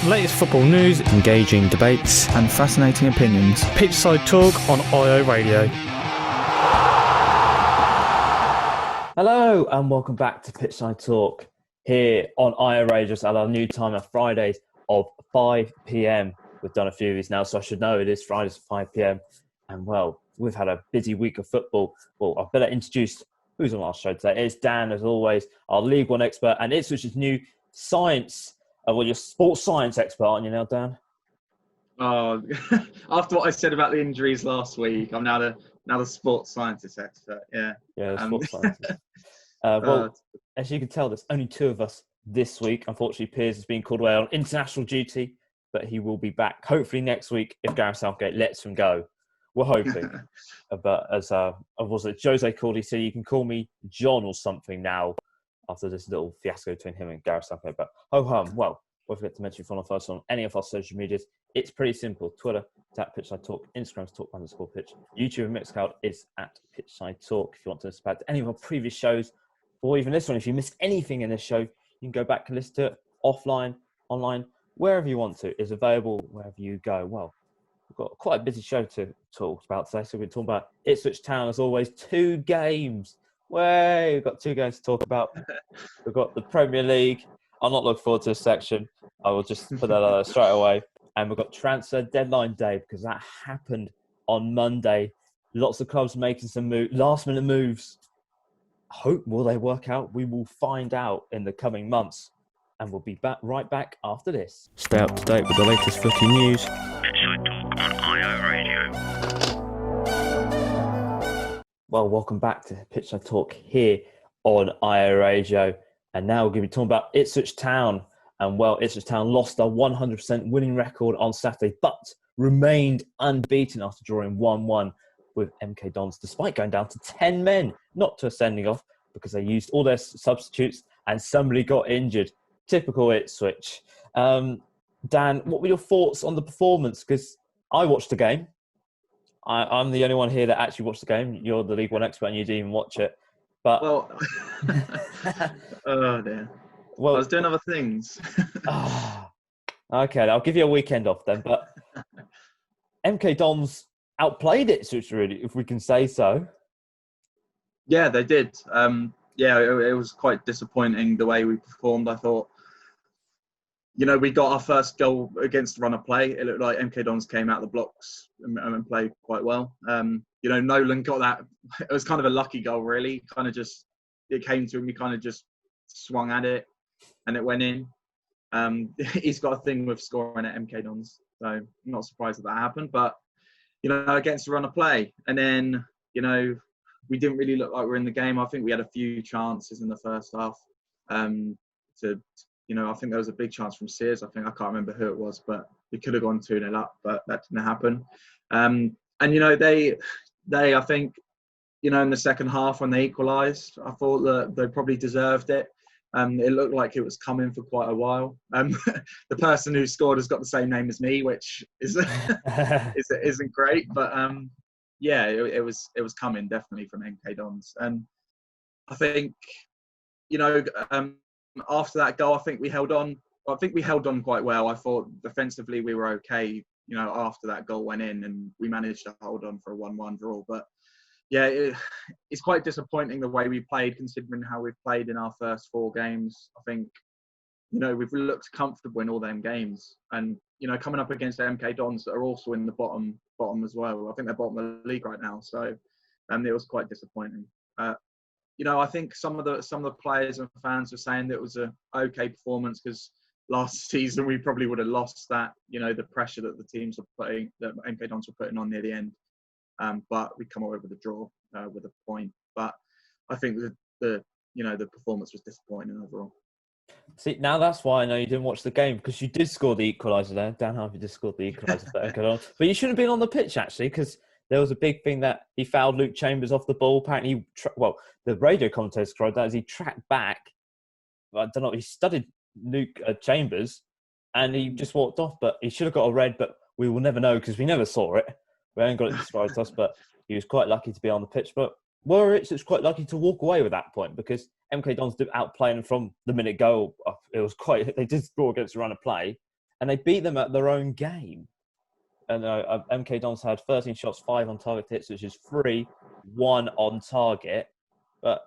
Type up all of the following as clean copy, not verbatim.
Latest football news, engaging debates, and fascinating opinions. Pitchside Talk on IO Radio. Hello and welcome back to Pitchside Talk here on IO Radio at our new time of Fridays of 5 p.m. We've done a few of these now, so I should know it is Fridays at 5 p.m. And well, we've had a busy week of football. Well, I better introduce who's on our show today. It's Dan, as always, our League One expert, and Ipswich's new science, your sports science expert, aren't you now, Dan? Oh, after what I said about the injuries last week, I'm now the sports scientist expert. Yeah, the sports scientist. As you can tell, there's only two of us this week. Unfortunately, Piers has been called away on international duty, but he will be back hopefully next week if Gareth Southgate lets him go. We're hoping. But as was it Jose called, he said you can call me John or something now after this little fiasco between him and Gareth Southgate. But ho-hum, well, don't forget to mention follow us on any of our social medias. It's pretty simple. Twitter, it's at Pitchside Talk. Instagram's Talk_Pitch. YouTube and Mixcloud is at Pitchside Talk. If you want to subscribe to any of our previous shows, or even this one, if you missed anything in this show, you can go back and listen to it offline, online, wherever you want to. It's available wherever you go. Well, we've got quite a busy show to talk about today. So we're talking about Ipswich Town, as always. 2 games. We've got 2 games to talk about. We've got the Premier League. I'm not looking forward to this section. I will just put that out straight away. And we've got transfer deadline day because that happened on Monday. Lots of clubs making some last-minute moves. Will they work out? We will find out in the coming months. And we'll be right back after this. Stay up to date with the latest footy news. Pitchside Talk on IO Radio. Well, welcome back to Pitchside Talk here on IO Radio. And now we're going to be talking about Ipswich Town. And well, Ipswich Town lost their 100% winning record on Saturday, but remained unbeaten after drawing 1-1 with MK Dons, despite going down to 10 men, not to a sending off, because they used all their substitutes and somebody got injured. Typical Ipswich. Dan, what were your thoughts on the performance? Because I watched the game. I'm the only one here that actually watched the game. You're the League One expert and you didn't even watch it. But oh dear. Well, I was doing other things. Okay, I'll give you a weekend off then. But MK Dons outplayed Ipswich, really, if we can say so. Yeah, they did. It was quite disappointing the way we performed. I thought, we got our first goal against the run of play. It looked like MK Dons came out of the blocks and played quite well. Nolan got that. It was kind of a lucky goal, really. It came to him. He kind of just swung at it, and it went in. He's got a thing with scoring at MK Dons, so I'm not surprised that happened. But against the run of play, and then we didn't really look like we were in the game. I think we had a few chances in the first half. I think there was a big chance from Piers. I can't remember who it was, but we could have gone 2-0 up, but that didn't happen. They I think, in the second half when they equalised, I thought that they probably deserved it. It looked like it was coming for quite a while. The person who scored has got the same name as me, which isn't great, but it was coming definitely from MK Dons. And I think, after that goal, I think we held on. I think we held on quite well. I thought defensively we were okay, after that goal went in, and we managed to hold on for a 1-1 draw. But yeah, it's quite disappointing the way we played, considering how we've played in our first 4 games. I think, we've looked comfortable in all them games, and coming up against MK Dons that are also in the bottom as well. I think they're bottom of the league right now, so it was quite disappointing. I think some of the players and fans were saying that it was a okay performance because last season we probably would have lost that, the pressure that the teams were putting, that MK Dons were putting on near the end. But we come away with a draw with a point. But I think the performance was disappointing overall. See, now that's why I know you didn't watch the game, because you did score the equaliser there. Dan Harvey did score the equaliser for MK Dons. But you shouldn't have been on the pitch, actually, because there was a big thing that he fouled Luke Chambers off the ball. Apparently, the radio commentator described that as he tracked back. I don't know, he studied Luke Chambers and he just walked off. But he should have got a red, but we will never know because we never saw it. We haven't got it described to us, but he was quite lucky to be on the pitch. But It's quite lucky to walk away with that point because MK Dons did outplay them from the minute go. It was quite. They did score against the run of play, and they beat them at their own game. And MK Dons had 13 shots, 5 on target hits, which is 3, 1 on target. But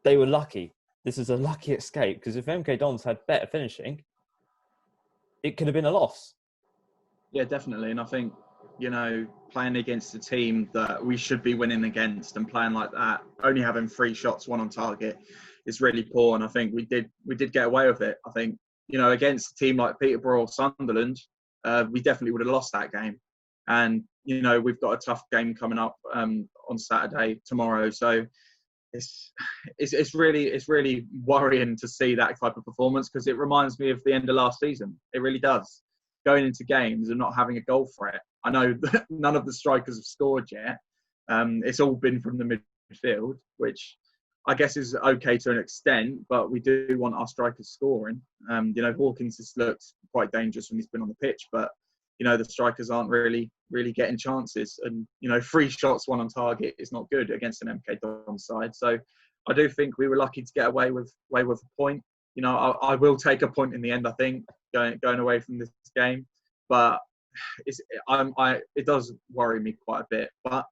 they were lucky. This is a lucky escape, because if MK Dons had better finishing, it could have been a loss. Yeah, definitely. And I think, playing against a team that we should be winning against and playing like that, only having 3 shots, 1 on target, is really poor. And I think we did get away with it. I think, against a team like Peterborough or Sunderland, we definitely would have lost that game. And, we've got a tough game coming up on Saturday, tomorrow. So it's really worrying to see that type of performance, because it reminds me of the end of last season. It really does. Going into games and not having a goal threat. I know that none of the strikers have scored yet. It's all been from the midfield, which I guess is okay to an extent, but we do want our strikers scoring. Hawkins has looked quite dangerous when he's been on the pitch, but the strikers aren't really getting chances. And 3 shots, 1 on target is not good against an MK Dons side. So I do think we were lucky to get away with a point. I will take a point in the end, I think, going away from this game, but it does worry me quite a bit. But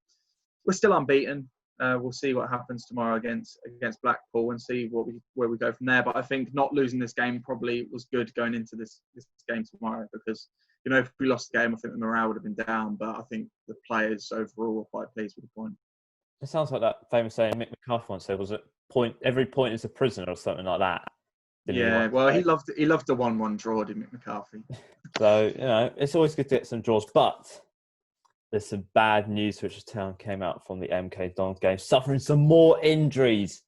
we're still unbeaten. We'll see what happens tomorrow against Blackpool and see where we go from there. But I think not losing this game probably was good going into this game tomorrow, because if we lost the game, I think the morale would have been down. But I think the players overall were quite pleased with the point. It sounds like that famous saying Mick McCarthy once said, was it every point is a prisoner or something like that? Yeah, well, he loved a 1-1 draw, didn't Mick McCarthy? So, it's always good to get some draws, but there's some bad news. Ipswich Town came out from the MK Dons game, suffering some more injuries.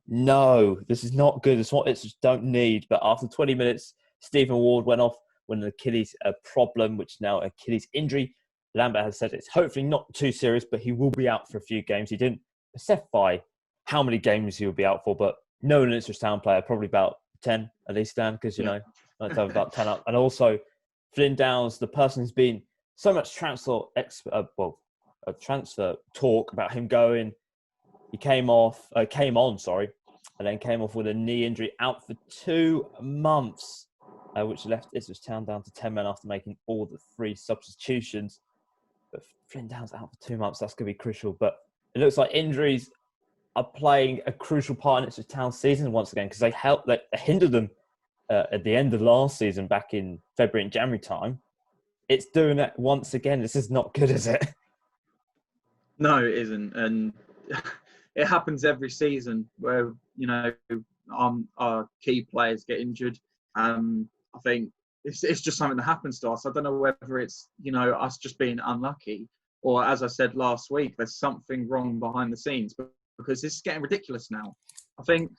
No, this is not good. It's what Ipswich don't need. But after 20 minutes, Stephen Ward went off with an Achilles problem, which is now Achilles injury. Lambert has said it's hopefully not too serious, but he will be out for a few games. He didn't specify how many games he will be out for, but no an Ipswich Town player, probably about 10 at least, Dan, because, like to have about 10 up. And also, Flynn Downs, the person who's been so much transfer talk about him going. He came on, and then came off with a knee injury, out for 2 months, which left Ipswich Town down to 10 men after making all the 3 substitutions. But Flynn Downs out for 2 months, that's going to be crucial. But it looks like injuries are playing a crucial part in Ipswich Town's season once again, because they hindered them at the end of last season, back in February and January time. It's doing that once again. This is not good, is it? No, it isn't. And it happens every season where, our key players get injured. I think it's just something that happens to us. I don't know whether it's, us just being unlucky, or, as I said last week, there's something wrong behind the scenes, because this is getting ridiculous now. I think,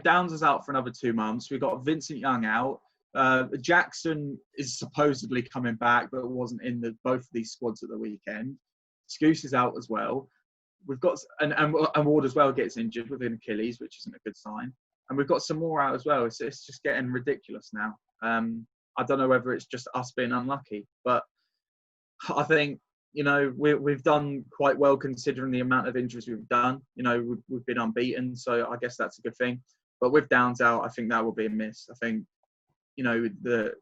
Downs is out for another 2 months. We've got Vincent Young out. Jackson is supposedly coming back, but wasn't in both of these squads at the weekend. Scouse is out as well. We've got and Ward as well gets injured with an Achilles, which isn't a good sign. And we've got some more out as well. It's just getting ridiculous now. I don't know whether it's just us being unlucky, but I think we've done quite well considering the amount of injuries we've done. We've been unbeaten, so I guess that's a good thing. But with Downs out, I think that will be a miss. I think the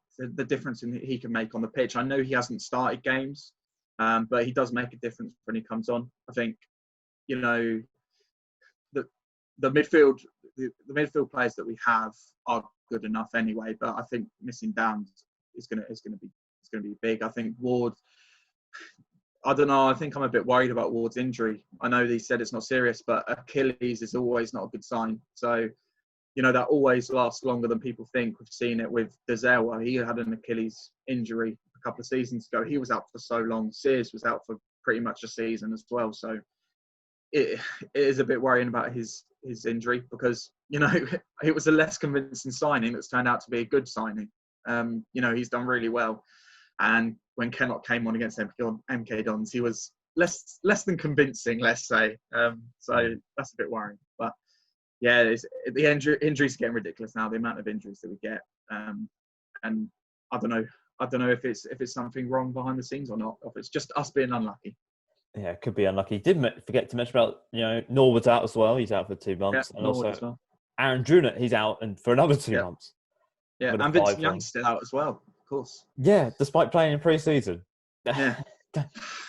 difference he can make on the pitch. I know he hasn't started games, but he does make a difference when he comes on. I think the midfield players that we have are good enough anyway. But I think missing Downs is going to be big. I think Ward. I don't know. I think I'm a bit worried about Ward's injury. I know they said it's not serious, but Achilles is always not a good sign. So, that always lasts longer than people think. We've seen it with Dezewa. He had an Achilles injury a couple of seasons ago. He was out for so long. Piers was out for pretty much a season as well. So it is a bit worrying about his injury, because, it was a less convincing signing that's turned out to be a good signing. He's done really well. And when Kennott came on against MK Dons, he was less than convincing, let's say. So that's a bit worrying. But yeah, the injuries are getting ridiculous now. The amount of injuries that we get, and I don't know if it's something wrong behind the scenes or not, or if it's just us being unlucky. Yeah, it could be unlucky. Did forget to mention about Norwood's out as well. He's out for 2 months, and also Aaron Drunett, he's out and for another 2 months. Yeah, and Vincent Young's still out as well. course. Yeah, despite playing in pre-season. Yeah.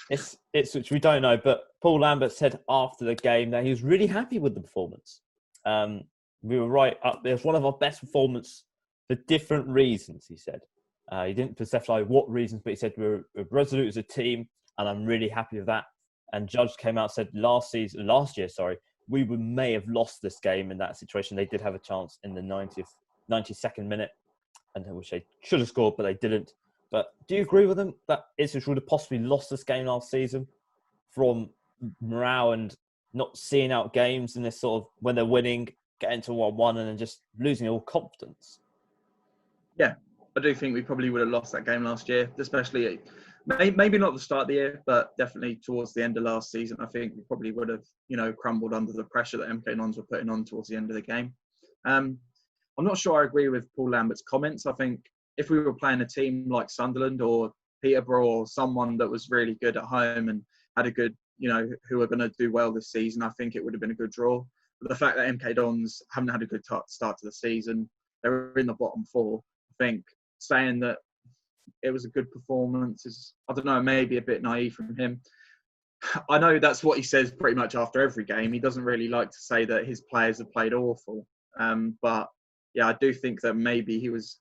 It's which we don't know, but Paul Lambert said after the game that he was really happy with the performance. We were right up there. It's one of our best performances for different reasons, he said. He didn't specify what reasons, but he said we're resolute as a team, and I'm really happy with that. And Judge came out and said last year, we may have lost this game in that situation. They did have a chance in the 92nd minute, and which they should have scored, but they didn't. But do you agree with them that Ipswich would have possibly lost this game last season from morale and not seeing out games in this sort of when they're winning, getting to 1-1 and then just losing all confidence? Yeah, I do think we probably would have lost that game last year, especially maybe not the start of the year, but definitely towards the end of last season. I think we probably would have, crumbled under the pressure that MK Dons were putting on towards the end of the game. I'm not sure I agree with Paul Lambert's comments. I think if we were playing a team like Sunderland or Peterborough or someone that was really good at home and had a good, who are going to do well this season, I think it would have been a good draw. But the fact that MK Dons haven't had a good start to the season, they're in the bottom four. I think saying that it was a good performance is, I don't know, maybe a bit naive from him. I know that's what he says pretty much after every game. He doesn't really like to say that his players have played awful. But yeah, I do think that maybe he was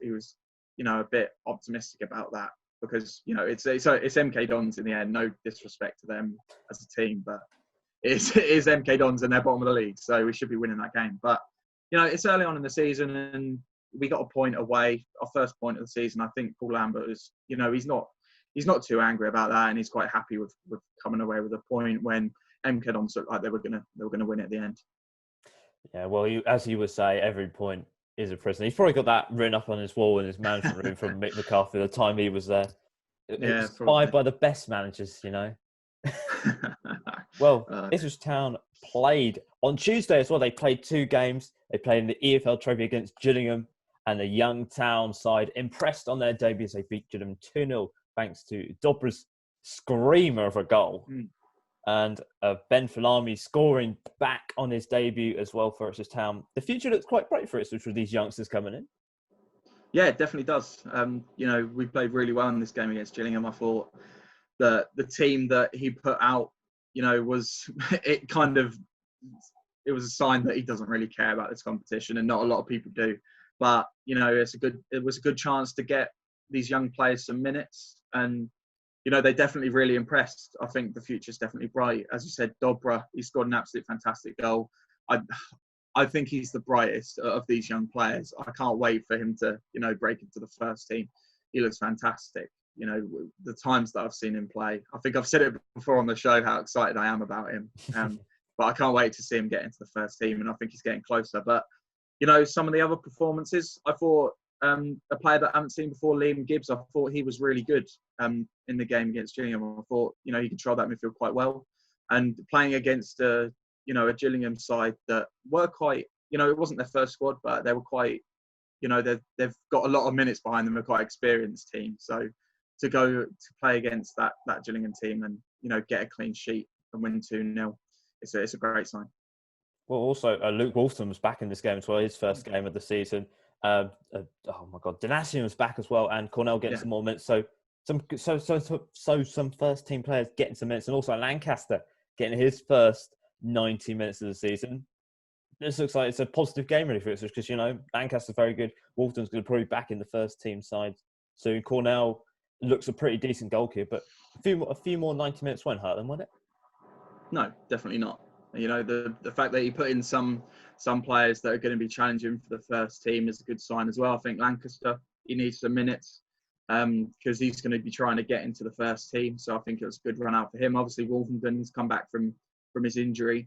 a bit optimistic about that because, it's MK Dons in the end. No disrespect to them as a team, but it is MK Dons and they're bottom of the league, so we should be winning that game. But, it's early on in the season and we got a point away, our first point of the season. I think Paul Lambert is, he's not too angry about that, and he's quite happy with coming away with a point when MK Dons looked like they were gonna win at the end. Yeah, well, as you would say, every point is a prisoner. He's probably got that written up on his wall in his management room from Mick McCarthy the time he was there. Inspired by the best managers, Well, Ipswich Town played on Tuesday as well. They played 2 games. They played in the EFL Trophy against Gillingham, and the young Town side impressed on their debut as they beat Gillingham 2-0 thanks to Dobra's screamer of a goal. And Ben Falami scoring back on his debut as well for Ipswich Town. The future looks quite bright for Ipswich with these youngsters coming in. Yeah, it definitely does. We played really well in this game against Gillingham. I thought the team that he put out, was it was a sign that he doesn't really care about this competition, and not a lot of people do. But it was a good chance to get these young players some minutes, and they definitely really impressed. I think the future's definitely bright. As you said, Dobra, he scored an absolute fantastic goal. I think he's the brightest of these young players. I can't wait for him to, break into the first team. He looks fantastic. The times that I've seen him play, I think I've said it before on the show how excited I am about him. But I can't wait to see him get into the first team, and I think he's getting closer. But, some of the other performances, I thought a player that I haven't seen before, Liam Gibbs, I thought he was really good in the game against Gillingham. I thought, he controlled that midfield quite well. And playing against a Gillingham side that were quite, it wasn't their first squad, but they were quite, they've got a lot of minutes behind them, a quite experienced team. So to go to play against that Gillingham team and, get a clean sheet and win 2-0, it's a great sign. Well, also, Luke Wolfson was back in this game as well, his first game of the season. Oh my God, Donatian was back as well, and Cornell getting some more minutes. So some first team players getting some minutes, and also Lancaster getting his first 90 minutes of the season. This looks like it's a positive game really for us because Lancaster's very good. Wolfton's going to probably be back in the first team side soon. Cornell looks a pretty decent goalkeeper, but a few more 90 minutes won't hurt them, won't it? No, definitely not. The fact that he put in some players that are going to be challenging for the first team is a good sign as well. I think Lancaster, he needs some minutes because he's going to be trying to get into the first team. So I think it was a good run out for him. Obviously, Wolfenden's come back from his injury.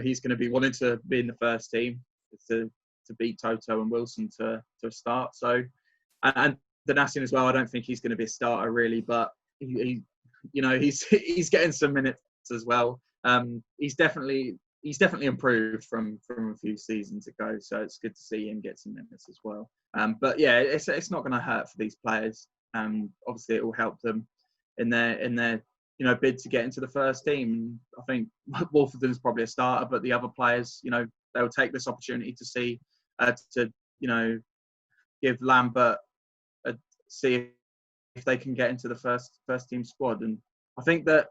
He's going to be wanting to be in the first team to beat Toto and Wilson to start. So, and Donatian as well. I don't think he's going to be a starter really, but he's getting some minutes as well. He's definitely improved from a few seasons ago, so it's good to see him get some minutes as well. But yeah, it's not going to hurt for these players. Obviously, it will help them in their bid to get into the first team. I think Wolfenden's probably a starter, but the other players, they'll take this opportunity to see to give Lambert see if they can get into the first team squad. And I think that,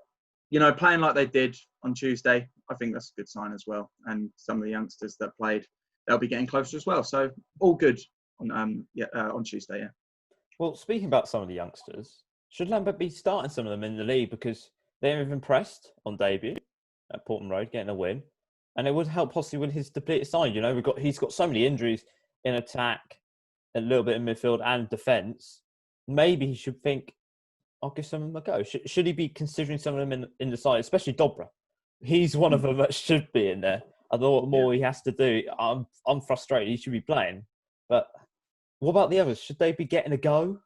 playing like they did on Tuesday, I think that's a good sign as well. And some of the youngsters that played, they'll be getting closer as well. So all good on Tuesday, yeah. Well, speaking about some of the youngsters, should Lambert be starting some of them in the league because they've impressed on debut at Portman Road, getting a win, and it would help possibly with his depleted side. He's got so many injuries in attack, a little bit in midfield and defence. Maybe he should think, I'll give some of them a go. Should he be considering some of them in the side, especially Dobra? He's one of them that should be in there. I don't know what more he has to do. I'm frustrated. He should be playing. But what about the others? Should they be getting a go?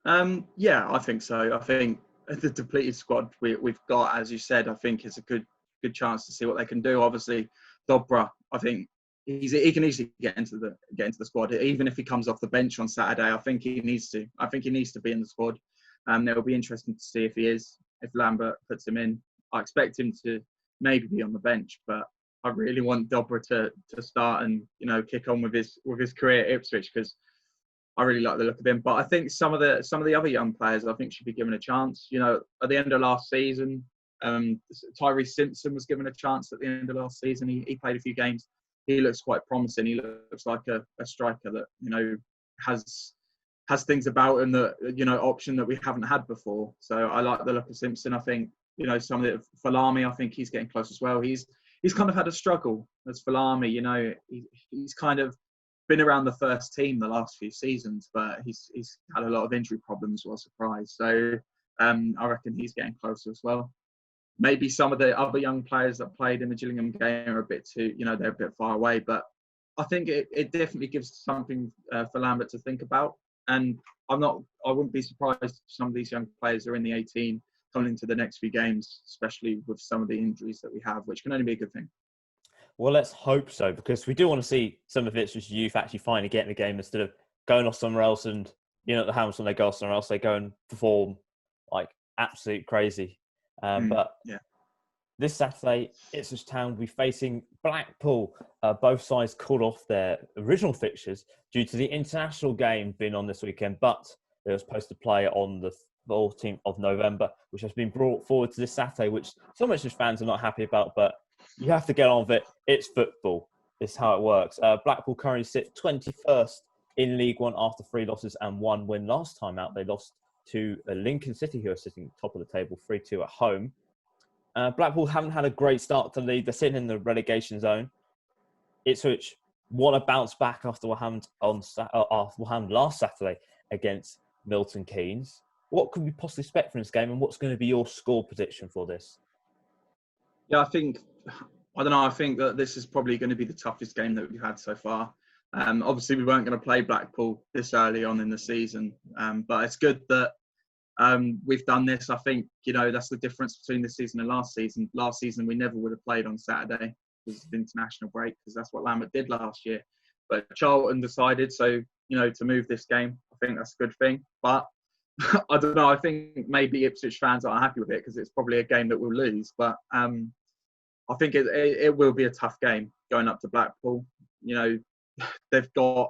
Yeah, I think so. I think the depleted squad we've got, as you said, I think is a good chance to see what they can do. Obviously, Dobra, I think he can easily get into the squad, even if he comes off the bench on Saturday. I think he needs to. I think he needs to be in the squad. It'll be interesting to see if he is. If Lambert puts him in, I expect him to maybe be on the bench, but I really want Dobra to start and kick on with his career at Ipswich, because I really like the look of him. But I think some of the other young players, I think, should be given a chance. At the end of last season, Tyrese Simpson was given a chance at the end of last season. He played a few games. He looks quite promising. He looks like a striker that has things about him that option that we haven't had before. So I like the look of Simpson. I think some of the Falami, I think he's getting close as well. He's kind of had a struggle as Falami. He's kind of been around the first team the last few seasons, but he's had a lot of injury problems. Was a surprise. So I reckon he's getting closer as well. Maybe some of the other young players that played in the Gillingham game are a bit too, they're a bit far away. But I think it definitely gives something for Lambert to think about. And I wouldn't be surprised if some of these young players are in the 18 coming into the next few games, especially with some of the injuries that we have, which can only be a good thing. Well, let's hope so, because we do want to see some of Ipswich youth actually finally get in the game instead of going off somewhere else. And at the Hounds, when they go off somewhere else, they go and perform like absolute crazy. But this Saturday, Ipswich Town will be facing Blackpool. Both sides called off their original fixtures due to the international game being on this weekend, but they were supposed to play on the 14th of November, which has been brought forward to this Saturday, which some Ipswich fans are not happy about, but you have to get on with it. It's football. This is how it works. Blackpool currently sit 21st in League One after 3 losses and 1 win. Last time out, they lost to Lincoln City, who are sitting top of the table, 3-2 at home. Blackpool haven't had a great start to the league. They're sitting in the relegation zone. Ipswich want to bounce back after what happened last Saturday against Milton Keynes. What could we possibly expect from this game, and what's going to be your score prediction for this? Yeah, I think that this is probably going to be the toughest game that we've had so far. Obviously, we weren't going to play Blackpool this early on in the season, but it's good that we've done this. I think, that's the difference between this season and last season. Last season, we never would have played on Saturday because of the international break, because that's what Lambert did last year. But Charlton decided, to move this game. I think that's a good thing. But I don't know. I think maybe Ipswich fans aren't happy with it because it's probably a game that we'll lose. But I think it will be a tough game going up to Blackpool. They've got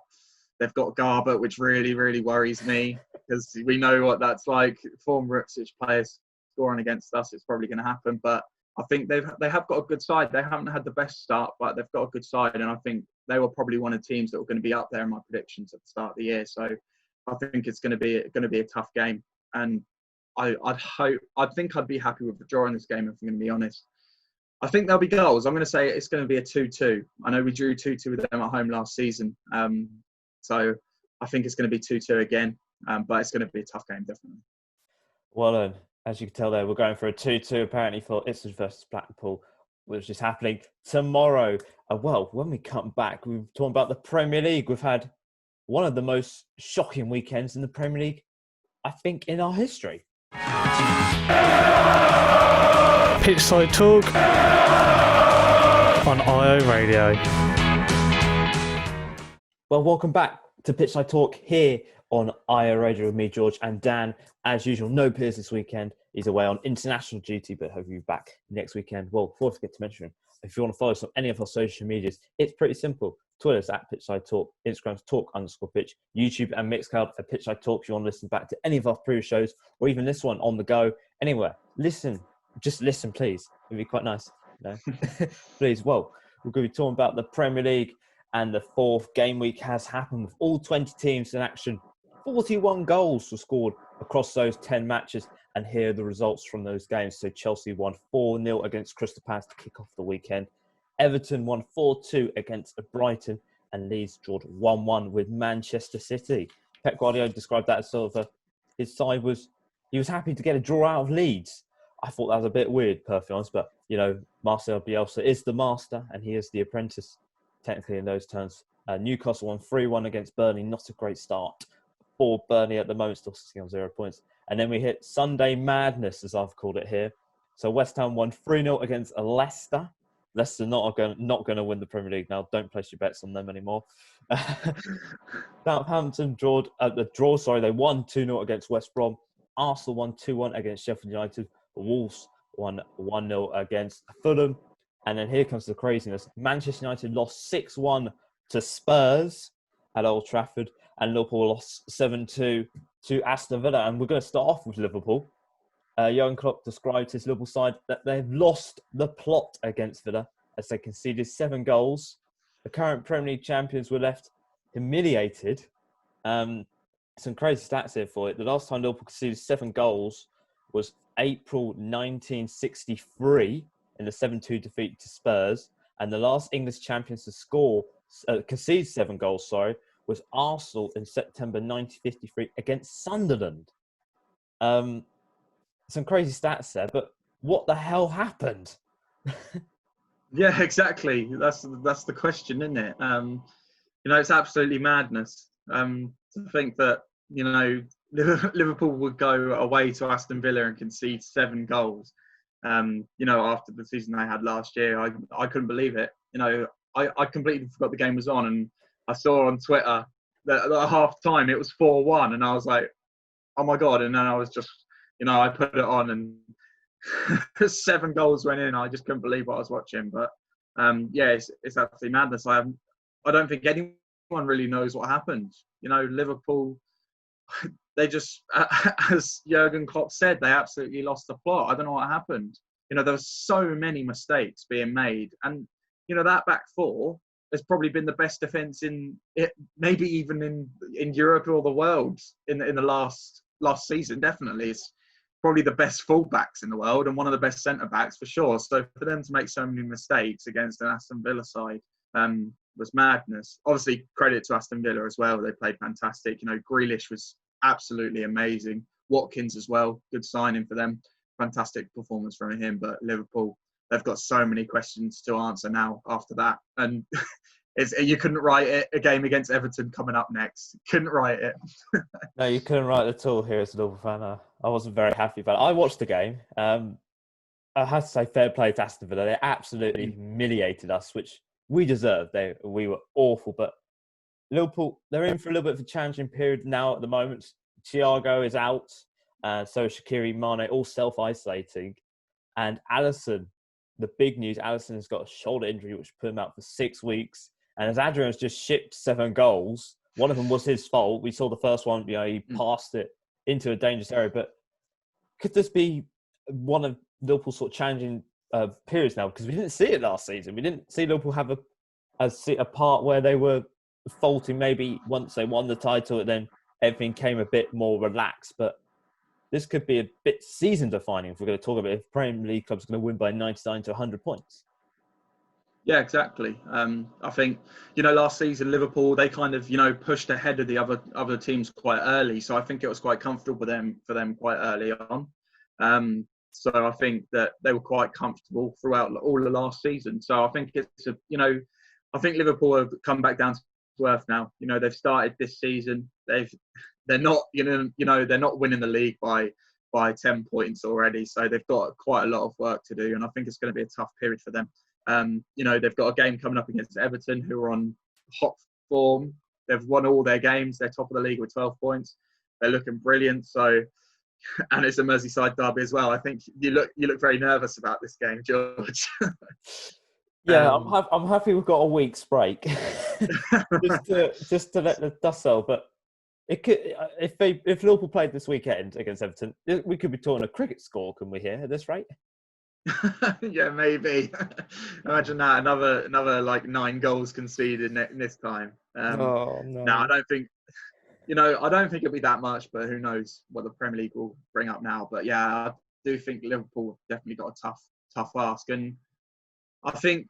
Garbutt, which really, really worries me, because we know what that's like. Former Ipswich players scoring against us, it's probably going to happen. But I think they have got a good side. They haven't had the best start, but they've got a good side, and I think they were probably one of the teams that were going to be up there in my predictions at the start of the year. So I think it's going to be a tough game, and I think I'd be happy with a draw in this game, if I'm going to be honest. I think there'll be goals. I'm going to say it's going to be a 2-2. I know we drew 2-2 with them at home last season. So I think it's going to be 2-2 again. But it's going to be a tough game, definitely. Well, as you can tell there, we're going for a 2-2 apparently for Ipswich versus Blackpool, which is happening tomorrow. When we come back, we're talking about the Premier League. We've had one of the most shocking weekends in the Premier League, I think, in our history. Pitchside Talk on IO Radio. Well, welcome back to Pitchside Talk here on IO Radio with me, George, and Dan. As usual, no Piers this weekend. He's away on international duty, but hopefully he'll be back next weekend. Well, before I forget to mention, if you want to follow us on any of our social medias, it's pretty simple. Twitter's at Pitchside Talk, Instagram's talk_pitch, YouTube and Mixcloud for Pitchside Talk. If you want to listen back to any of our previous shows or even this one on the go, anywhere, listen. Just listen, please. It'd be quite nice. Please. Well, we're going to be talking about the Premier League, and the fourth game week has happened with all 20 teams in action. 41 goals were scored across those 10 matches, and here are the results from those games. So Chelsea won 4-0 against Crystal Palace to kick off the weekend. Everton won 4-2 against Brighton, and Leeds drew 1-1 with Manchester City. Pep Guardiola described that as sort of his side was, he was happy to get a draw out of Leeds. I thought that was a bit weird, perfectly honest, but, Marcel Bielsa is the master and he is the apprentice, technically in those terms. Newcastle won 3-1 against Burnley, not a great start for Burnley at the moment, still sitting on 0 points. And then we hit Sunday madness, as I've called it here. So West Ham won 3-0 against Leicester. Leicester not going to win the Premier League now. Don't place your bets on them anymore. Southampton they won 2-0 against West Brom. Arsenal won 2-1 against Sheffield United. Wolves won 1-0 against Fulham. And then here comes the craziness. Manchester United lost 6-1 to Spurs at Old Trafford. And Liverpool lost 7-2 to Aston Villa. And we're going to start off with Liverpool. Jurgen Klopp described his Liverpool side that they've lost the plot against Villa as they conceded 7 goals. The current Premier League champions were left humiliated. Some crazy stats here for it. The last time Liverpool conceded 7 goals was April 1963 in the 7-2 defeat to Spurs. And the last English champions to concede 7 goals, was Arsenal in September 1953 against Sunderland. Some crazy stats there, but what the hell happened? Yeah, exactly. That's the question, isn't it? It's absolutely madness. To think that Liverpool would go away to Aston Villa and concede 7 goals. After the season they had last year, I couldn't believe it. I completely forgot the game was on, and I saw on Twitter that at half time it was 4-1, and I was like, oh my god! And then I was just, I put it on, and 7 goals went in. I just couldn't believe what I was watching. But it's absolutely madness. I don't think anyone really knows what happened. Liverpool, they just, as Jurgen Klopp said, they absolutely lost the plot. I don't know what happened. There were so many mistakes being made, and that back four has probably been the best defence in it, maybe even in Europe or the world in the last season. Definitely, it's probably the best fullbacks in the world and one of the best centre backs for sure. So for them to make so many mistakes against an Aston Villa side was madness. Obviously, credit to Aston Villa as well. They played fantastic. Grealish was absolutely amazing. Watkins as well, good signing for them. Fantastic performance from him. But Liverpool, they've got so many questions to answer now after that. And you couldn't write it. A game against Everton coming up next. Couldn't write it. No, you couldn't write it at all here as a Liverpool fan. I wasn't very happy about it. I watched the game. I have to say fair play to Aston Villa. They absolutely humiliated us, which we deserved. We were awful. But Liverpool, they're in for a little bit of a challenging period now at the moment. Thiago is out. So Shaqiri, Mane, all self-isolating. And Alisson, the big news, Alisson has got a shoulder injury, which put him out for 6 weeks. And as Adrian has just shipped 7 goals, one of them was his fault. We saw the first one, he passed it into a dangerous area. But could this be one of Liverpool's sort of challenging periods now? Because we didn't see it last season. We didn't see Liverpool have a part where they were faulting maybe once they won the title, and then everything came a bit more relaxed. But this could be a bit season-defining if we're going to talk about if Premier League clubs are going to win by 99 to 100 points. Yeah, exactly. I think, last season, Liverpool, they kind of, pushed ahead of the other teams quite early. So I think it was quite comfortable for them quite early on. So I think that they were quite comfortable throughout all the last season. So I think I think Liverpool have come back down to earth now. They've started this season. They're not winning the league by 10 points already. So they've got quite a lot of work to do. And I think it's going to be a tough period for them. They've got a game coming up against Everton, who are on hot form. They've won all their games. They're top of the league with 12 points. They're looking brilliant. So, and it's a Merseyside derby as well. I think you look very nervous about this game, George. Yeah, I'm happy we've got a week's break, just to let the dust settle. But it could, if Liverpool played this weekend against Everton, we could be talking a cricket score, can we? Here at this rate. Yeah, maybe. Imagine that another like 9 goals conceded this time. Oh no! No, I don't think. I don't think it'll be that much, but who knows what the Premier League will bring up now. But yeah, I do think Liverpool definitely got a tough ask, and I think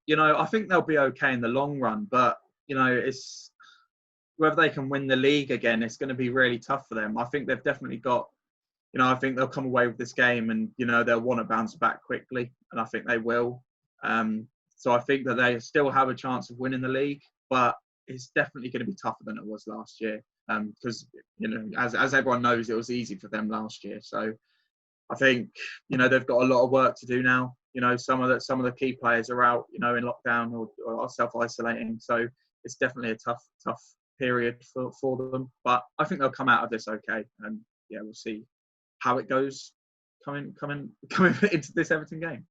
they'll be okay in the long run. But it's whether they can win the league again, it's going to be really tough for them. I think they've definitely got. I think they'll come away with this game, and they'll want to bounce back quickly, and I think they will. So I think that they still have a chance of winning the league, but it's definitely going to be tougher than it was last year. Because as everyone knows, it was easy for them last year. So I think they've got a lot of work to do now. Some of the key players are out, in lockdown or are self-isolating. So it's definitely a tough period for them. But I think they'll come out of this okay, and yeah, we'll see how it goes coming into this Everton game.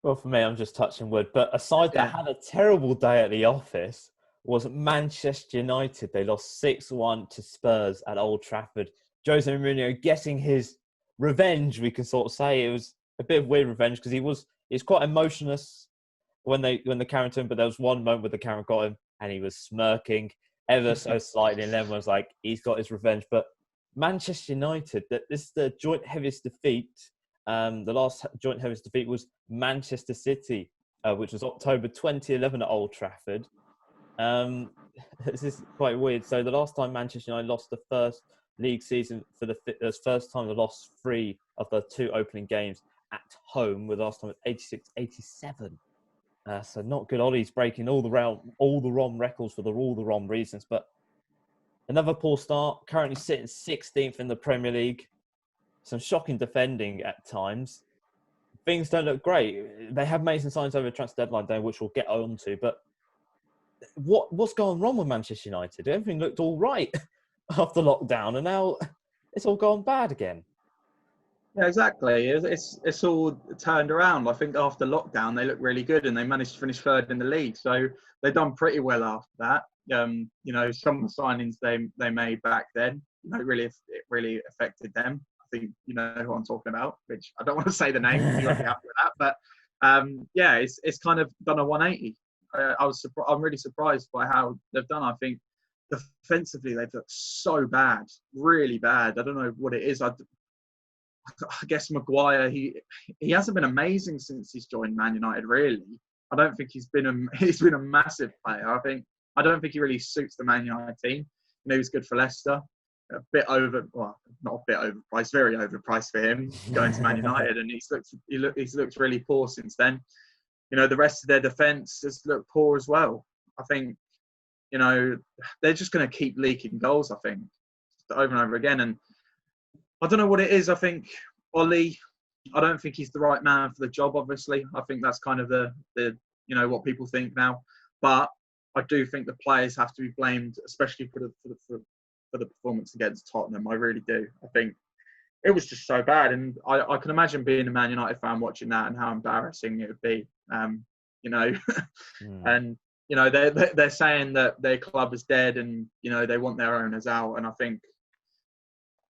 Well, for me, I'm just touching wood. But aside that, I had a terrible day at the office. Was Manchester United. They lost 6-1 to Spurs at Old Trafford. Jose Mourinho getting his revenge, we can sort of say. It was a bit of weird revenge because he's quite emotionless when the camera turned, but there was one moment where the camera got him and he was smirking ever so slightly, and everyone was like, he's got his revenge. But Manchester United, this is the joint heaviest defeat. The last joint heaviest defeat was Manchester City, which was October 2011 at Old Trafford. This is quite weird. So the last time Manchester United lost the first league season for the first time they lost 3 of the 2 opening games at home, with the last time at 86-87. So not good. Ollie's breaking all the wrong records for all the wrong reasons. But another poor start. Currently sitting 16th in the Premier League. Some shocking defending at times. Things don't look great. They have made some signs over the transfer deadline day, which we'll get on to. But what's going wrong with Manchester United? Everything looked all right after lockdown, and now it's all gone bad again. Yeah, exactly. It's all turned around. I think after lockdown, they looked really good, and they managed to finish 3rd in the league. So they've done pretty well after that. Some of the signings they made back then, it really affected them. I think you know who I'm talking about, which I don't want to say the name. You won't be happy with that, but it's kind of done a 180. I'm really surprised by how they've done. I think defensively they've looked so bad, really bad. I don't know what it is. I guess Maguire, he hasn't been amazing since he's joined Man United. Really, I don't think he's been a massive player. I don't think he really suits the Man United team. He was good for Leicester. Not a bit overpriced, very overpriced for him going to Man United, and he's looked really poor since then. The rest of their defence has looked poor as well. I think, they're just going to keep leaking goals, I think, over and over again. And I don't know what it is. I think Ollie, I don't think he's the right man for the job, obviously. I think that's kind of the what people think now. But I do think the players have to be blamed, especially for the performance against Tottenham. I really do. I think it was just so bad. And I can imagine being a Man United fan watching that and how embarrassing it would be. And they're saying that their club is dead, and they want their owners out. And I think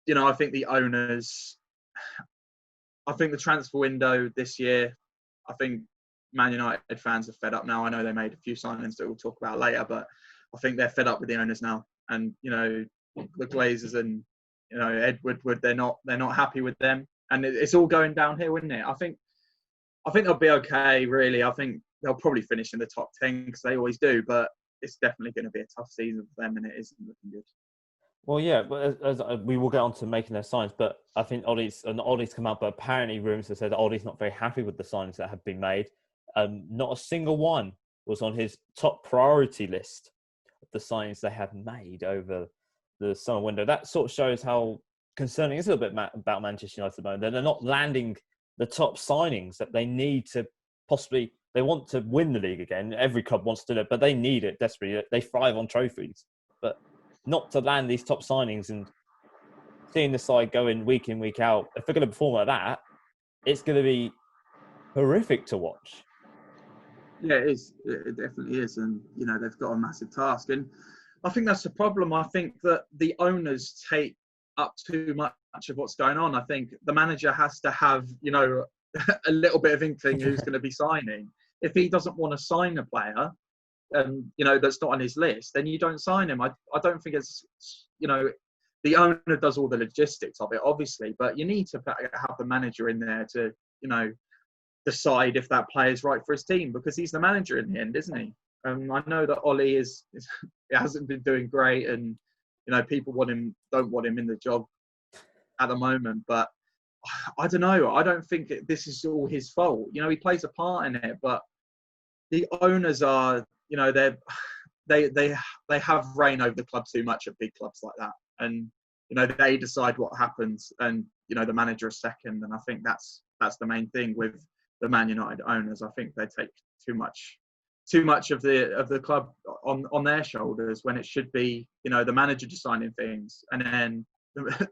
the owners, I think the transfer window this year, I think Man United fans are fed up now. I know they made a few signings that we'll talk about later, but I think they're fed up with the owners now. And the Glazers and Ed Woodward, they're not happy with them, and it's all going downhill, isn't it? I think they'll be okay. Really, I think they'll probably finish in the top 10 because they always do. But it's definitely going to be a tough season for them, and it isn't looking good. Well, yeah, but as we will get on to making their signs, but I think Ollie's come out, but apparently rumours have said that Ollie's not very happy with the signings that have been made. Not a single one was on his top priority list of the signings they have made over the summer window. That sort of shows how concerning it is a little bit about Manchester United at the moment. They're not landing the top signings that they need to possibly. They want to win the league again. Every club wants to do it, but they need it desperately. They thrive on trophies, but not to land these top signings and seeing the side going week in, week out. If they're going to perform like that, it's going to be horrific to watch. Yeah, it is. It definitely is. And, they've got a massive task. And I think that's the problem. I think that the owners take up too much of what's going on. I think the manager has to have, a little bit of inkling who's going to be signing. If he doesn't want to sign a player, that's not on his list, then you don't sign him. I don't think it's, the owner does all the logistics of it, obviously, but you need to have the manager in there to, decide if that player is right for his team, because he's the manager in the end, isn't he? I know that Ollie hasn't been doing great, and people don't want him in the job at the moment. But I don't know. I don't think this is all his fault. He plays a part in it, but the owners are, they have reign over the club too much at big clubs like that, and they decide what happens, and the manager is second. And I think that's the main thing with the Man United owners. I think they take too much of the club on their shoulders, when it should be the manager deciding things, and then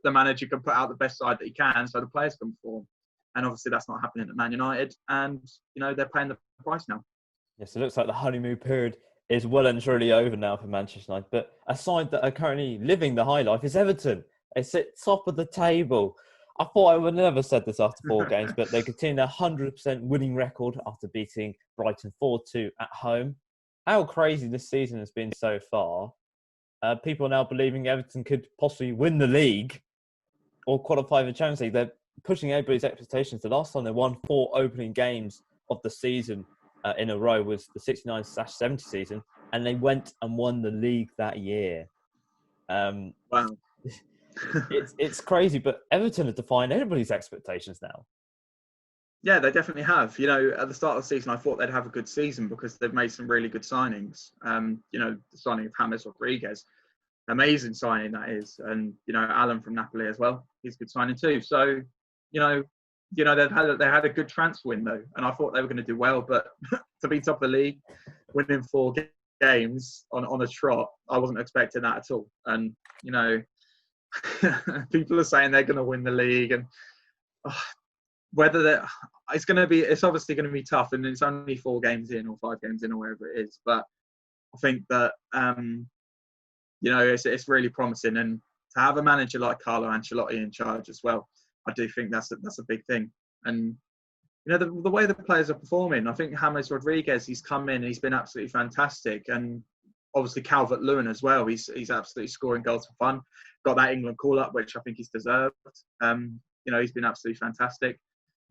the manager can put out the best side that he can so the players can perform. And obviously that's not happening at Man United, and they're paying the price now. Yes, it looks like the honeymoon period is well and truly over now for Manchester United. But a side that are currently living the high life is Everton. They sit top of the table. I thought I would never said this after 4 games, but they continue their 100% winning record after beating Brighton 4-2 at home. How crazy this season has been so far. People are now believing Everton could possibly win the league or qualify for the Champions League. They're pushing everybody's expectations. The last time they won 4 opening games of the season in a row was the 69/70 season, and they went and won the league that year. Wow. It's crazy, but Everton have defined everybody's expectations now. Yeah, they definitely have. At the start of the season, I thought they'd have a good season because they've made some really good signings. The signing of James Rodriguez, amazing signing that is, and Alan from Napoli as well. He's a good signing too. So, they had a good transfer window, and I thought they were going to do well. But to be top of the league, winning 4 games on a trot, I wasn't expecting that at all. And people are saying they're going to win the league, and whether it's obviously going to be tough, and it's only 4 games in or 5 games in or wherever it is. But I think that it's really promising, and to have a manager like Carlo Ancelotti in charge as well, I do think that's a big thing. And the way the players are performing, I think James Rodriguez, he's come in and he's been absolutely fantastic, and obviously Calvert-Lewin as well. He's absolutely scoring goals for fun. Got that England call-up, which I think he's deserved. He's been absolutely fantastic.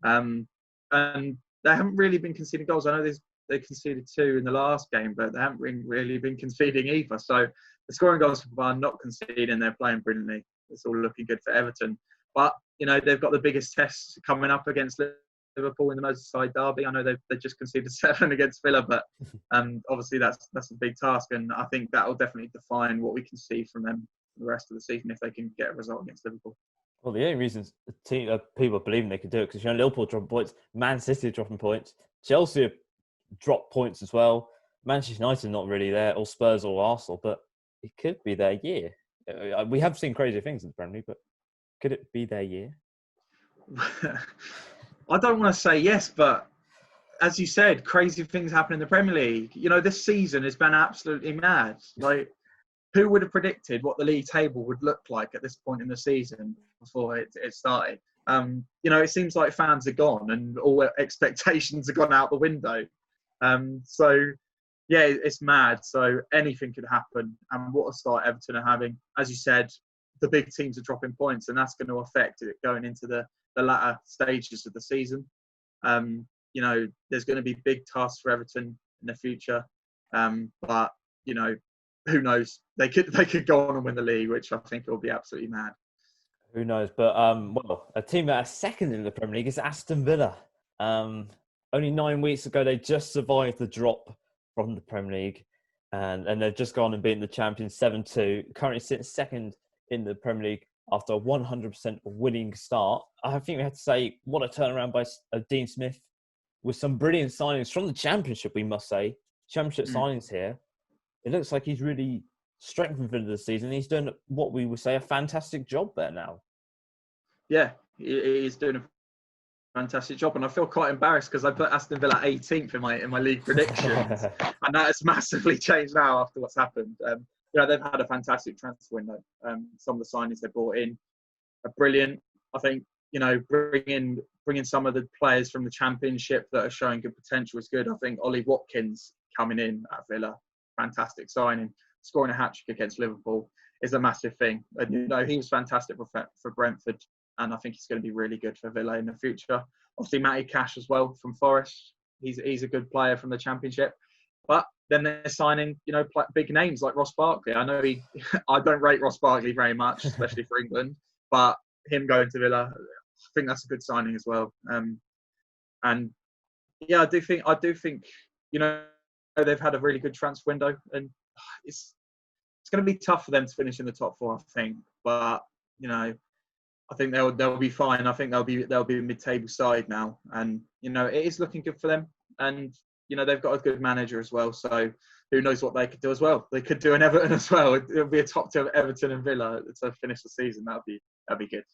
And they haven't really been conceding goals. I know they conceded 2 in the last game, but they haven't really been conceding either. So they're scoring goals for fun, not conceding. They're playing brilliantly. It's all looking good for Everton. But, they've got the biggest tests coming up against Liverpool in the Merseyside derby. I know they just conceded 7 against Villa, but obviously that's a big task, and I think that will definitely define what we can see from them for the rest of the season if they can get a result against Liverpool. Well, the only reasons people are believing they could do it because Liverpool dropping points, Man City are dropping points, Chelsea have dropped points as well. Manchester United not really there, or Spurs or Arsenal, but it could be their year. We have seen crazy things in the Premier League, but could it be their year? I don't want to say yes, but as you said, crazy things happen in the Premier League. This season has been absolutely mad. Like, who would have predicted what the league table would look like at this point in the season before it started? It seems like fans are gone and all expectations have gone out the window. So, yeah, it's mad. So anything could happen. And what a start Everton are having. As you said, the big teams are dropping points, and that's going to affect it going into the latter stages of the season. There's going to be big tasks for Everton in the future. But, who knows? They could go on and win the league, which I think will be absolutely mad. Who knows? But, a team that are second in the Premier League is Aston Villa. Only 9 weeks ago, they just survived the drop from the Premier League. And they've just gone and beaten the champions 7-2. Currently sitting second in the Premier League after a 100% winning start. I think we have to say, what a turnaround by Dean Smith with some brilliant signings from the Championship, we must say. Championship signings here. It looks like he's really strengthened for the season. He's doing what we would say a fantastic job there now. Yeah, he's doing a fantastic job, and I feel quite embarrassed because I put Aston Villa 18th in my league predictions, and that has massively changed now after what's happened. They've had a fantastic transfer window. Some of the signings they brought in are brilliant. I think bringing some of the players from the Championship that are showing good potential is good. I think Ollie Watkins coming in at Villa, fantastic signing, scoring a hat-trick against Liverpool is a massive thing. And he was fantastic for Brentford, and I think he's going to be really good for Villa in the future. Obviously, Matty Cash as well from Forest. He's a good player from the Championship. But then they're signing, big names like Ross Barkley. I know I don't rate Ross Barkley very much, especially for England, but him going to Villa, I think that's a good signing as well. And yeah, I do think they've had a really good transfer window, and it's going to be tough for them to finish in the top four, I think. But I think they'll be fine. I think they'll be a mid-table side now, and it is looking good for them. And they've got a good manager as well, so who knows what they could do as well. They could do an Everton as well. It'll be a top two of Everton and Villa to finish the season. That'd be good.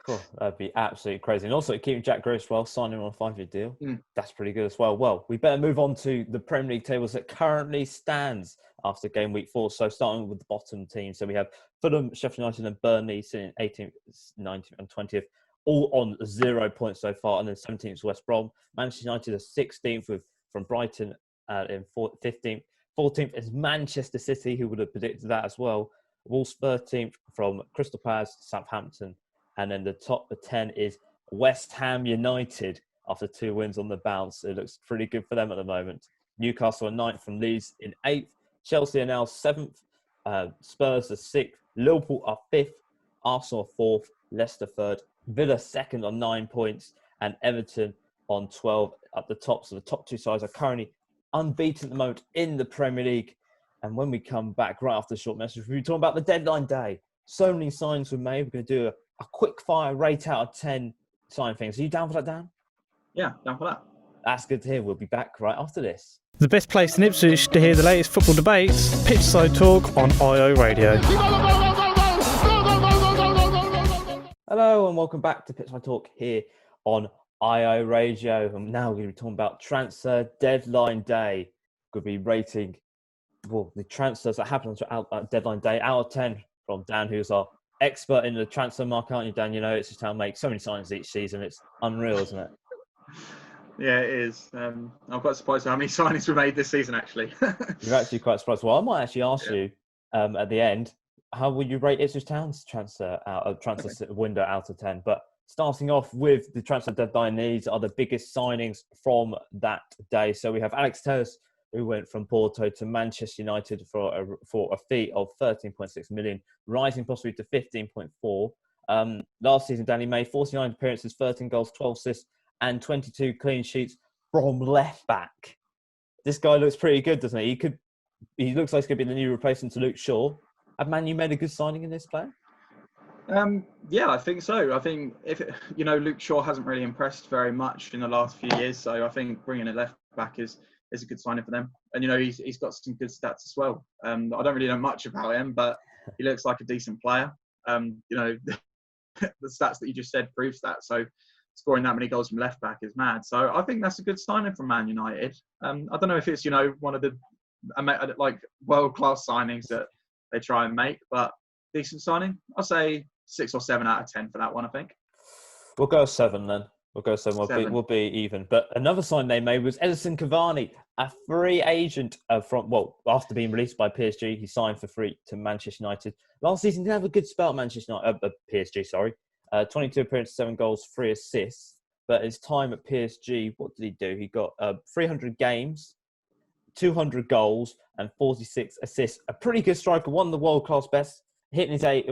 Cool. That'd be absolutely crazy. And also keeping Jack Grealish well, signing on a 5-year deal. That's pretty good as well. Well, we better move on to the Premier League tables that currently stands after game week 4. So starting with the bottom team. So we have Fulham, Sheffield United and Burnley sitting 18th, 19th and 20th, all on 0 points so far. And then 17th is West Brom. Manchester United are 16th from Brighton in 15th. 14th is Manchester City, who would have predicted that as well. Wolves 13th from Crystal Palace, Southampton. And then the top 10 is West Ham United after 2 wins on the bounce. It looks pretty good for them at the moment. Newcastle are 9th from Leeds in 8th. Chelsea are now 7th. Spurs are 6th. Liverpool are 5th. Arsenal are 4th. Leicester 3rd. Villa 2nd on 9 points. And Everton on 12 at the top. So the top 2 sides are currently unbeaten at the moment in the Premier League. And when we come back right after the short message, we'll be talking about the deadline day. So many signs were made. We're going to do a quick fire rate out of 10 sign things. Are you down for that, Dan? Yeah, down for that. That's good to hear. We'll be back right after this. The best place in Ipswich to hear the latest football debates, Pitchside Talk on IO Radio. Hello and welcome back to Pitchside Talk here on IO Radio. And now we're going to be talking about transfer deadline day. We're going to be rating the transfers that happened on deadline day out of 10 from Dan, who's our expert in the transfer market, aren't you, Dan? Ipswich Town makes so many signings each season. It's unreal, isn't it? Yeah, it is. I'm quite surprised how many signings were made this season, actually. You're actually quite surprised. Well, I might actually ask you at the end, how will you rate Ipswich Town's transfer window out of 10? But starting off with the transfer deadline, these are the biggest signings from that day. So we have Alex Telles, who went from Porto to Manchester United for a fee of 13.6 million, rising possibly to 15.4. Last season, Danny made 49 appearances, 13 goals, 12 assists, and 22 clean sheets from left back. This guy looks pretty good, doesn't he? He looks like he's going to be the new replacement to Luke Shaw. Have Man U made a good signing in this player? Yeah, I think so. I think Luke Shaw hasn't really impressed very much in the last few years, so I think bringing a left back is a good signing for them. And he's got some good stats as well. I don't really know much about him, but he looks like a decent player. The stats that you just said proves that. So scoring that many goals from left back is mad. So I think that's a good signing from Man United. I don't know if it's one of the world class signings that they try and make, but decent signing. I'll say 6 or 7 out of 10 for that one. I think we'll go 7 then. We'll go 7. We'll be even. But another sign they made was Edinson Cavani, a free agent after being released by PSG, he signed for free to Manchester United. Last season, he didn't have a good spell at Manchester United, PSG, sorry. 22 appearances, 7 goals, 3 assists. But his time at PSG, what did he do? He got 300 games, 200 goals, and 46 assists. A pretty good striker, one of the world-class best. Hitting his I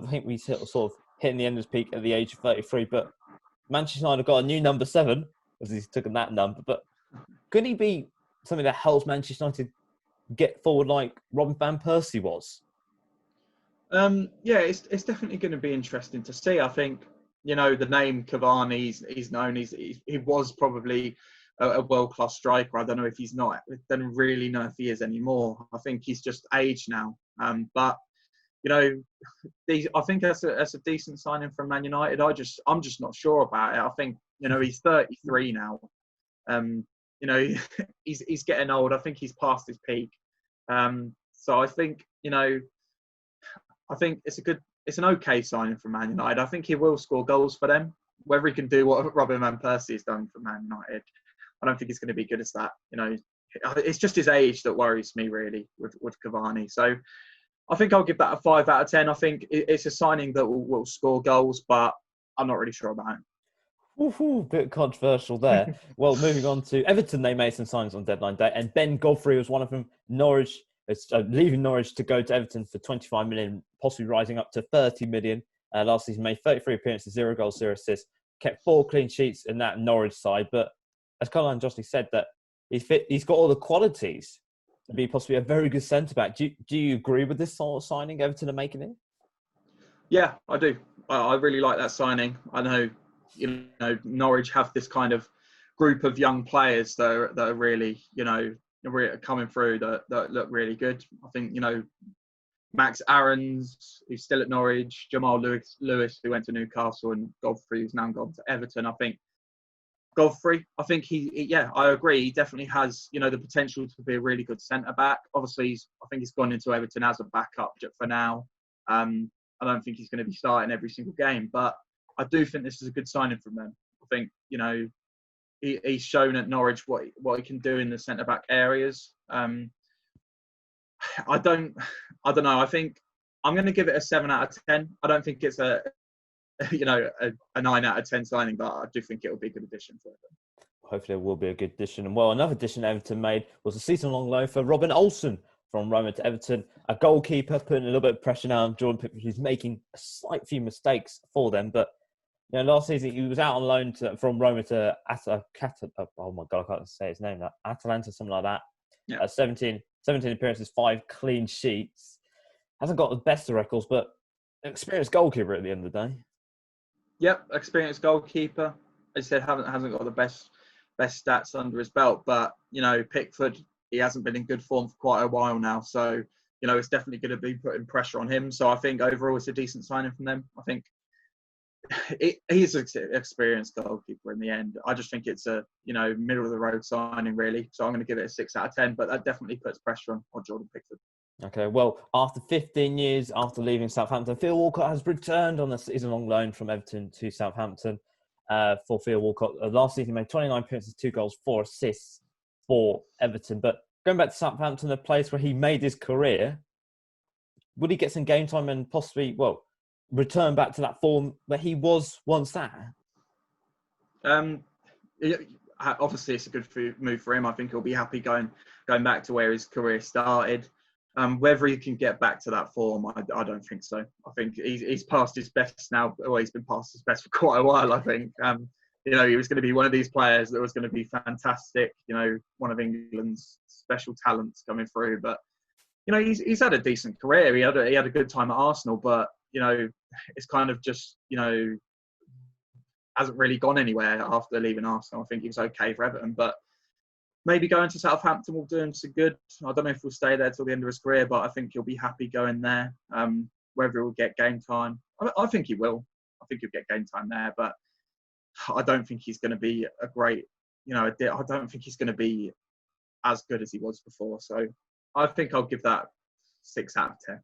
think we sort of hitting the end of his peak at the age of 33, but Manchester United have got a new number 7, as he's taken that number. But could he be something that helps Manchester United get forward like Robin van Persie was? Yeah, it's definitely going to be interesting to see. I think, the name Cavani, he's known. He was probably a world-class striker. I don't know if he's not. I don't really know if he is anymore. I think he's just aged now. But I think that's a decent signing from Man United. I'm just not sure about it. I think You know, he's 33 now. You know, he's getting old. I think he's past his peak. So I think, you know, I think it's an okay signing from Man United. I think he will score goals for them. Whether he can do what Robin Van Persie has done for Man United, I don't think he's going to be good as that. You know, it's just his age that worries me really with Cavani. So I think I'll give that a 5 out of 10. I think it's a signing that will score goals, but I'm not really sure about it. Woohoo, bit controversial there. Well, moving on to Everton, they made some signings on deadline day, and Ben Godfrey was one of them. Norwich is leaving Norwich to go to Everton for 25 million, possibly rising up to 30 million. Last season, made 33 appearances, 0 goals, 0 assists, kept 4 clean sheets in that Norwich side. But as Carl and Josley said, that he's got all the qualities to be possibly a very good centre-back. Do you agree with this sort of signing Everton are making it? Yeah, I do. I really like that signing. I know, you know, Norwich have this kind of group of young players that are really, you know, coming through that look really good. I think, you know, Max Aarons, who's still at Norwich, Jamal Lewis, who went to Newcastle, and Godfrey, who's now gone to Everton. I think Godfrey, I think I agree. He definitely has, you know, the potential to be a really good centre-back. Obviously, I think he's gone into Everton as a backup for now. I don't think he's going to be starting every single game, but I do think this is a good signing from them. I think, you know, he's shown at Norwich what he can do in the centre-back areas. I don't know. I think I'm going to give it a 7 out of 10. I don't think it's a 9 out of 10 signing, but I do think it will be a good addition for them. Hopefully it will be a good addition. And well, another addition Everton made was a season-long loan for Robin Olsen from Roma to Everton. A goalkeeper, putting a little bit of pressure now on Jordan Pickford, who's making a slight few mistakes for them. But you know, last season he was out on loan from Roma to oh my God, I can't say his name. Atalanta, something like that. Yeah. 17 appearances, 5 clean sheets. Hasn't got the best of records, but an experienced goalkeeper at the end of the day. Yep, experienced goalkeeper. As I said, hasn't got the best stats under his belt, but you know, Pickford, he hasn't been in good form for quite a while now, so you know, it's definitely going to be putting pressure on him. So I think overall it's a decent signing from them. I think he's an experienced goalkeeper in the end. I just think it's a, you know, middle of the road signing really. So I'm going to give it a 6 out of 10, but that definitely puts pressure on Jordan Pickford. Okay, well, after 15 years after leaving Southampton, Phil Walcott has returned on a season-long loan from Everton to Southampton. For Phil Walcott, last season he made 29 appearances, 2 goals, 4 assists for Everton. But going back to Southampton, the place where he made his career, would he get some game time and possibly, well, return back to that form that he was once at? Obviously, it's a good move for him. I think he'll be happy going back to where his career started. Whether he can get back to that form, I don't think so. I think he's past his best now. Well, he's been past his best for quite a while, I think. You know, he was going to be one of these players that was going to be fantastic, you know, one of England's special talents coming through. But, you know, he's had a decent career. He had a good time at Arsenal, but, you know, it's kind of just, you know, hasn't really gone anywhere after leaving Arsenal. I think he was okay for Everton, but maybe going to Southampton will do him some good. I don't know if he'll stay there till the end of his career, but I think he'll be happy going there. Whether he'll get game time, I think he will. I think he'll get game time there, but I don't think he's going to be a great, you know, I don't think he's going to be as good as he was before. So I think I'll give that 6 out of 10.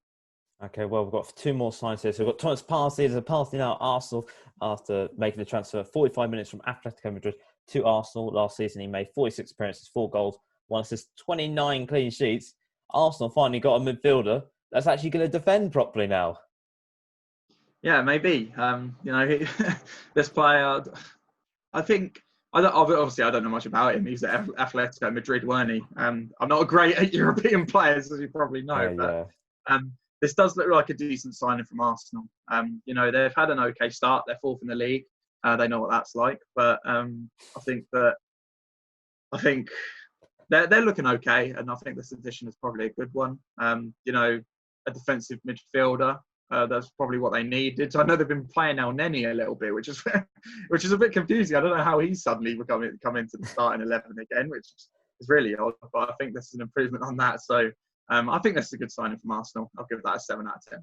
Okay, well, we've got 2 more signs here. So we've got Thomas Partey as a Partey now at Arsenal after making the transfer 45 minutes from Atletico Madrid to Arsenal. Last season, he made 46 appearances, 4 goals, 1 assist, 29 clean sheets. Arsenal finally got a midfielder that's actually going to defend properly now. Yeah, maybe. You know, this player, I think, obviously I don't know much about him. He's at Atletico Madrid, weren't he? I'm not great at European players, as you probably know, but this does look like a decent signing from Arsenal. You know, they've had an okay start. They're 4th in the league. They know what that's like, but I think they're looking okay, and I think this addition is probably a good one. You know, a defensive midfielder. That's probably what they needed. I know they've been playing El Neni a little bit, which is a bit confusing. I don't know how he's suddenly come into the starting 11 again, which is really odd. But I think this is an improvement on that. So I think that's a good signing from Arsenal. I'll give that a 7 out of 10.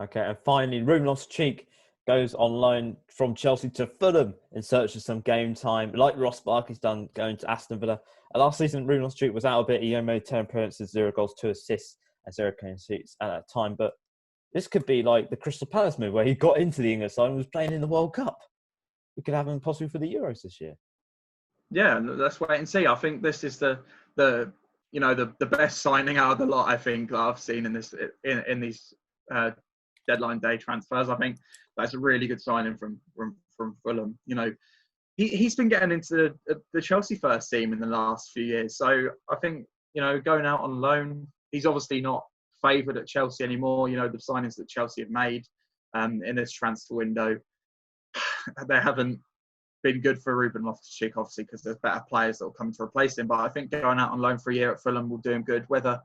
Okay, and finally, Loftus-Cheek goes on loan from Chelsea to Fulham in search of some game time, like Ross Barkley's done going to Aston Villa. Last season, Loftus-Cheek was out a bit. He only made 10 appearances, 0 goals, 2 assists, and 0 clean sheets at that time. But this could be like the Crystal Palace move, where he got into the English side and was playing in the World Cup. We could have him possibly for the Euros this year. Yeah, let's wait and see. I think this is the best signing out of the lot. I think that I've seen in these deadline day transfers. I think that's a really good signing from Fulham. You know, he's been getting into the Chelsea first team in the last few years. So I think, you know, going out on loan, he's obviously not favoured at Chelsea anymore. You know, the signings that Chelsea have made in this transfer window, they haven't been good for Ruben Loftus-Cheek, obviously, because there's better players that will come to replace him. But I think going out on loan for a year at Fulham will do him good. Whether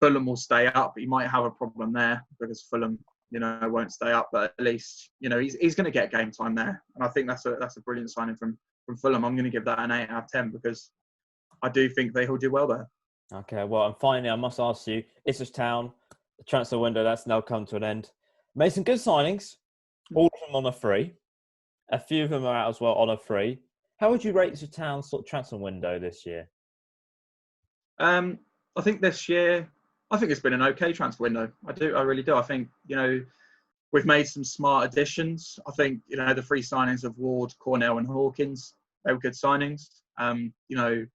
Fulham will stay up, he might have a problem there because Fulham, you know, won't stay up. But at least, you know, he's going to get game time there, and I think that's a brilliant signing from Fulham. I'm going to give that an 8 out of 10 because I do think he'll do well there. Okay, well, and finally, I must ask you, Ipswich Town, the transfer window that's now come to an end. Made some good signings, all of them on a free. A few of them are out as well on a free. How would you rate Ipswich Town's sort of transfer window this year? I think this year, it's been an okay transfer window. I really do. I think, you know, we've made some smart additions. I think, you know, the free signings of Ward, Cornell and Hawkins, they were good signings. You know,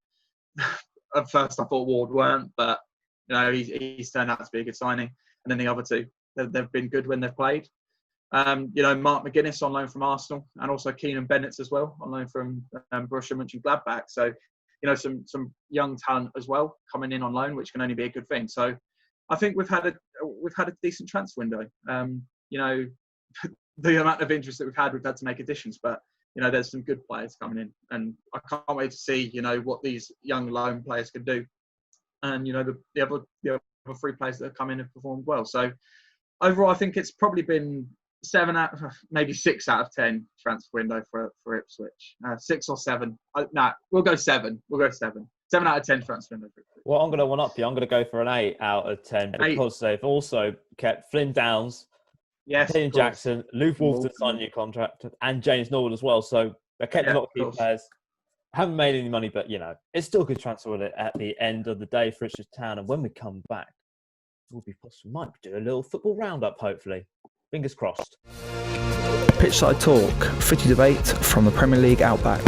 at first I thought Ward weren't, but, you know, he's turned out to be a good signing. And then the other two, they've been good when they've played. You know, Mark McGuinness on loan from Arsenal, and also Keenan Bennett as well on loan from Borussia Mönchengladbach. So, you know, some young talent as well coming in on loan, which can only be a good thing. So, I think we've had a decent transfer window. You know, the amount of interest that we've had to make additions, but you know, there's some good players coming in, and I can't wait to see, you know, what these young loan players can do. And you know, the other 3 players that have come in have performed well. So overall, I think it's probably been 6 out of 10 transfer window for Ipswich. 6 or 7. We'll go 7. 7 out of 10 transfer window for Ipswich. Well, I'm going to one up you. I'm going to go for an 8 out of 10 because they've also kept Flynn Downs, Ian Jackson, Luke Wolfton signed a new contract, and James Norwood as well. So they kept a lot of key players. Haven't made any money, but you know, it's still a good transfer with it at the end of the day for Ipswich Town. And when we come back, we'll be possible. Might do a little football roundup, hopefully. Fingers crossed. Pitchside Talk, footy debate from the Premier League Outback.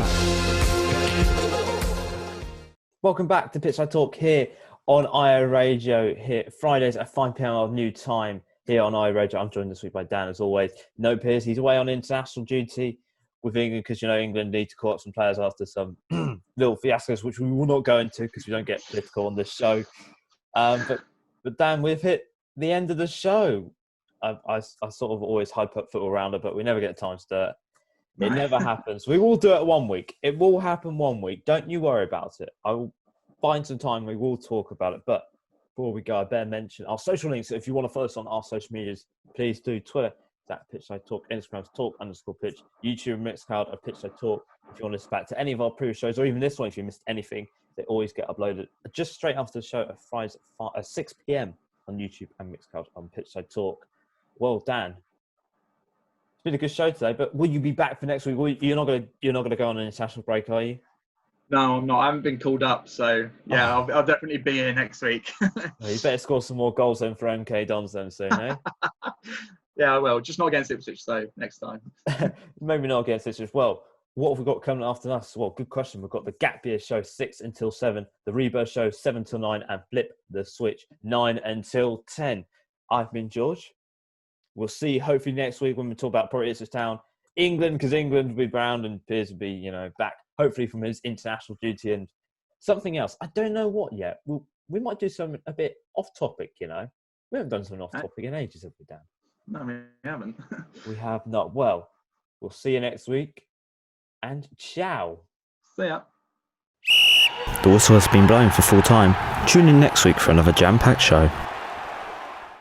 Welcome back to Pitchside Talk here on IO Radio. Here Fridays at 5 p.m. our new time here on IO Radio. I'm joined this week by Dan, as always. No Piers, he's away on international duty with England because, you know, England need to call up some players after some little fiascos, which we will not go into because we don't get political on this show. But Dan, we've hit the end of the show. I sort of always hype up football roundup, but we never get time to do it. It never happens. We will do it one week. It will happen one week. Don't you worry about it. I will find some time. We will talk about it. But before we go, I better mention our social links. If you want to follow us on our social medias, please do. Twitter, that's Pitchside Talk. Instagram's Talk_Pitch. YouTube and Mixcloud are Pitchside Talk. If you want to listen back to any of our previous shows, or even this one, if you missed anything, they always get uploaded just straight after the show at Fridays at 6 p.m. on YouTube and Mixcloud on Pitchside Talk. Well, Dan, it's been a good show today, but will you be back for next week? You're not gonna go on an international break, are you? No, I'm not. I haven't been called up, so yeah, I'll definitely be here next week. Well, you better score some more goals then for MK Dons then soon, eh? Yeah, I will. Just not against Ipswich, though, next time. Maybe not against Ipswich. Well, what have we got coming after us? Well, good question. We've got the Gap Year show 6 until 7, the Rebirth show 7 till 9, and Flip the Switch 9 until 10. I've been George. We'll see hopefully next week when we talk about probably Ipswich Town, England, because England will be around and Piers will be, you know, back hopefully from his international duty and something else. I don't know what yet. We might do something a bit off topic, you know. We haven't done something off topic in ages, have we, Dan? No, we haven't. We have not. Well, we'll see you next week and ciao. See ya. The whistle has been blown for full time. Tune in next week for another jam-packed show.